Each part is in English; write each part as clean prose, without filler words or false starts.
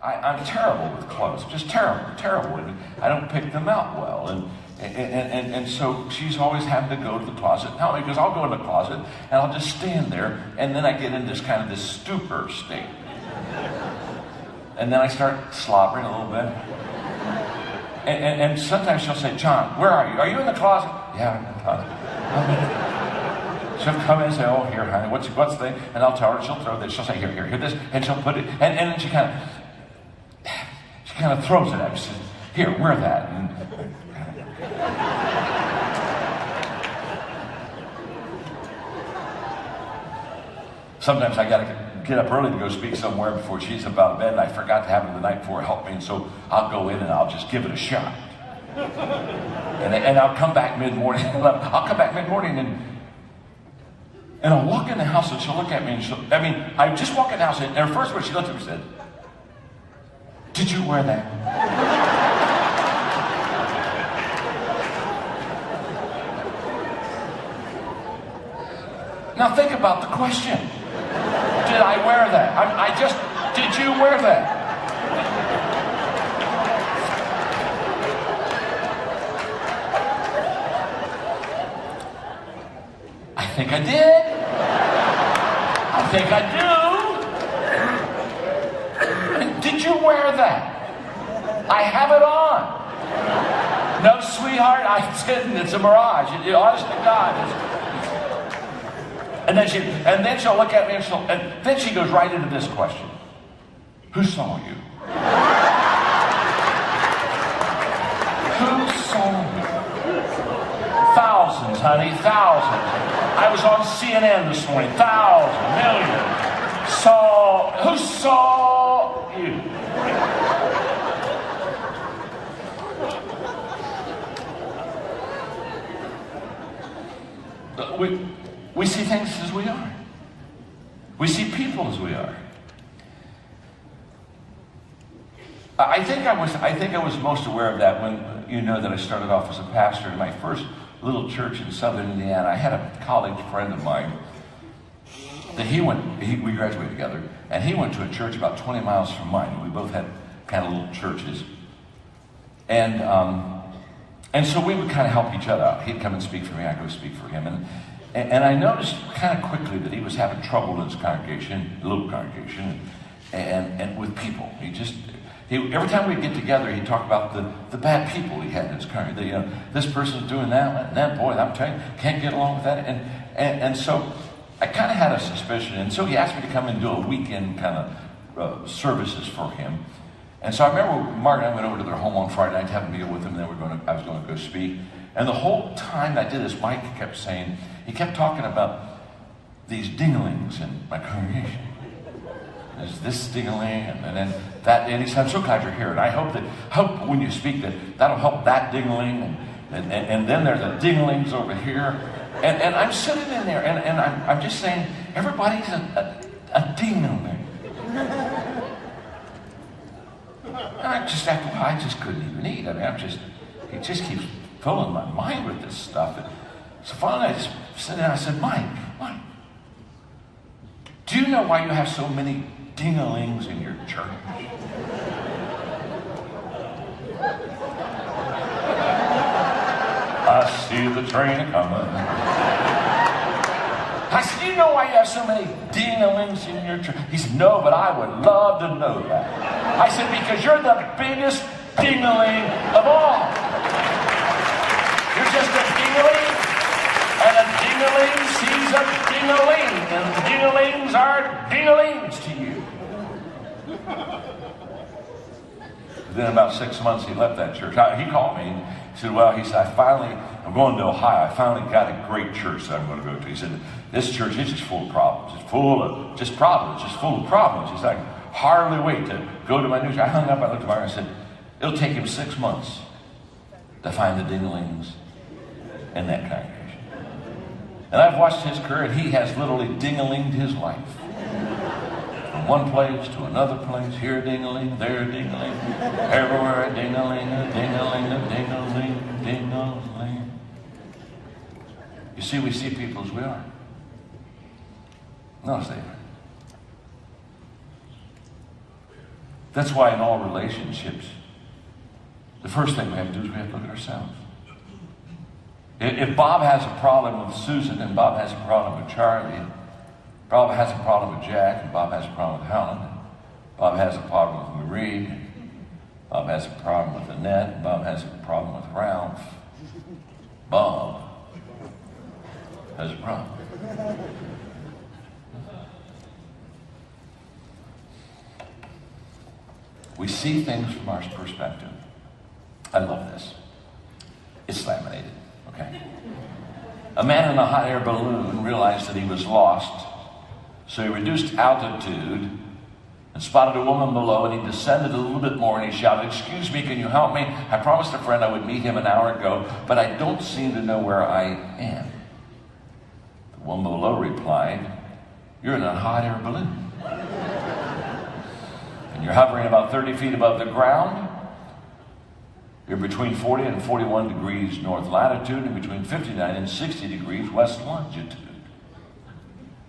I'm terrible with clothes, just terrible. And I don't pick them out well. And so she's always having to go to the closet and help me, because I'll go in the closet and I'll just stand there, and then I get in this stupor state. And then I start slobbering a little bit. And sometimes she'll say, John, where are you? Are you in the closet? Yeah, I'm in the closet. She'll come in and say, oh, here, honey, what's the thing? And I'll tell her, she'll throw this, she'll say, here this, and she'll put it, and then she kind of throws it at me. She says, here, wear that. And sometimes I gotta get up early to go speak somewhere before she's about bed, and I forgot to have her the night before help me, and so I'll go in and I'll just give it a shot. And I'll come back mid-morning. I'll come back mid-morning and I'll walk in the house and she'll look at me and I just walk in the house and her first word she looked at me and said, did you wear that? Now think about the question. Did I wear that? Did you wear that? I think I did. I think I do. Did you wear that? I have it on. No, sweetheart, I didn't. It's a mirage. Honest to God. And then she'll look at me and then she goes right into this question. Who saw you? Who saw you? Thousands, honey, thousands. I was on CNN this morning. Thousands, millions. Who saw you? We see things as we are. We see people as we are. I think I was most aware of that when that I started off as a pastor in my first little church in southern Indiana. I had a college friend of mine that we graduated together, and he went to a church about 20 miles from mine. We both had kind of little churches. And so we would kind of help each other out. He'd come and speak for me, I'd go speak for him. And I noticed kind of quickly that he was having trouble in his congregation, little congregation, and with people. Every time we'd get together, he'd talk about the bad people he had in his congregation. This person's doing that, and that, boy, I'm telling you, can't get along with that. And so I kind of had a suspicion. And so he asked me to come and do a weekend kind of services for him. And so I remember Mark and I went over to their home on Friday night to have a meal with him, and then I was going to go speak. And the whole time I did this, Mike kept saying, he kept talking about these dinglings in my congregation. There's this ding-a-ling, and then that, and he said, I'm so glad you're here, and I hope when you speak that'll help that ding-a-ling, and then there's the ding-a-lings over here, and I'm sitting in there, and I'm just saying, everybody's a ding-a-ling. And I just couldn't even eat. It just keeps filling my mind with this stuff. And so finally I just sat down and I said, Mike, do you know why you have so many ding-a-lings in your church? I see the train coming. I said, you know why you have so many ding-a-lings in your church? He said, no, but I would love to know that. I said, because you're the biggest ding-a-ling of all. You're just a ding-a-ling, and a ding-a-ling sees a ding-a-ling, and ding-a-lings are ding-a-lings to you. Then about 6 months he left that church. He called me and he said, I'm going to Ohio. I finally got a great church that I'm going to go to. He said, this church is just full of problems. It's full of just problems. It's just full of problems. He said, I can hardly wait to go to my new church. I hung up, I looked at Mark and I said, it'll take him 6 months to find the ding-a-lings in that congregation. And I've watched his career, and he has literally ding-a-linged his life. From one place to another place, here a ding-a-ling, there a ding-a-ling, everywhere a ding-a-ling, a ding-a-ling, a ding-a-ling, ding-a-ling. You see, we see people as we are. Notice that. That's why in all relationships, the first thing we have to do is we have to look at ourselves. If Bob has a problem with Susan, and Bob has a problem with Charlie, and Bob has a problem with Jack, and Bob has a problem with Helen, and Bob has a problem with Marie, and Bob has a problem with Annette, and Bob has a problem with Ralph, Bob has a problem. We see things from our perspective. I love this. It's laminated, okay? A man in a hot air balloon realized that he was lost, so he reduced altitude and spotted a woman below, and he descended a little bit more, and he shouted, "Excuse me, can you help me? I promised a friend I would meet him an hour ago, but I don't seem to know where I am." The woman below replied, "You're in a hot air balloon. And you're hovering about 30 feet above the ground. You're between 40 and 41 degrees north latitude and between 59 and 60 degrees west longitude."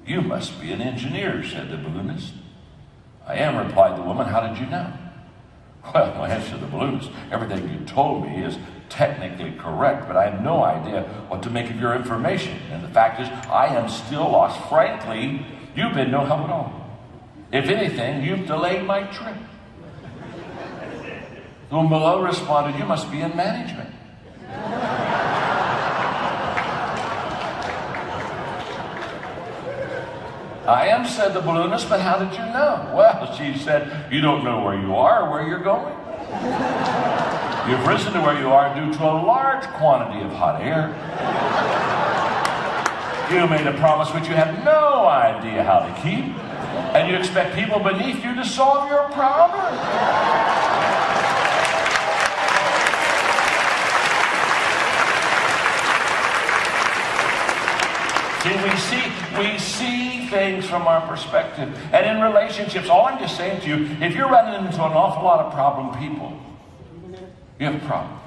"You must be an engineer," said the balloonist. "I am," replied the woman. "How did you know?" "Well," answered the balloonist, "everything you told me is technically correct, but I have no idea what to make of your information. And the fact is, I am still lost. Frankly, you've been no help at all. If anything, you've delayed my trip." The woman below responded, "You must be in management." "I am," said the balloonist, "but how did you know?" "Well," she said, "you don't know where you are or where you're going. You've risen to where you are due to a large quantity of hot air. You made a promise which you have no idea how to keep, and you expect people beneath you to solve your problem." See, we see things from our perspective. And in relationships, all I'm just saying to you, if you're running into an awful lot of problem people, you have a problem.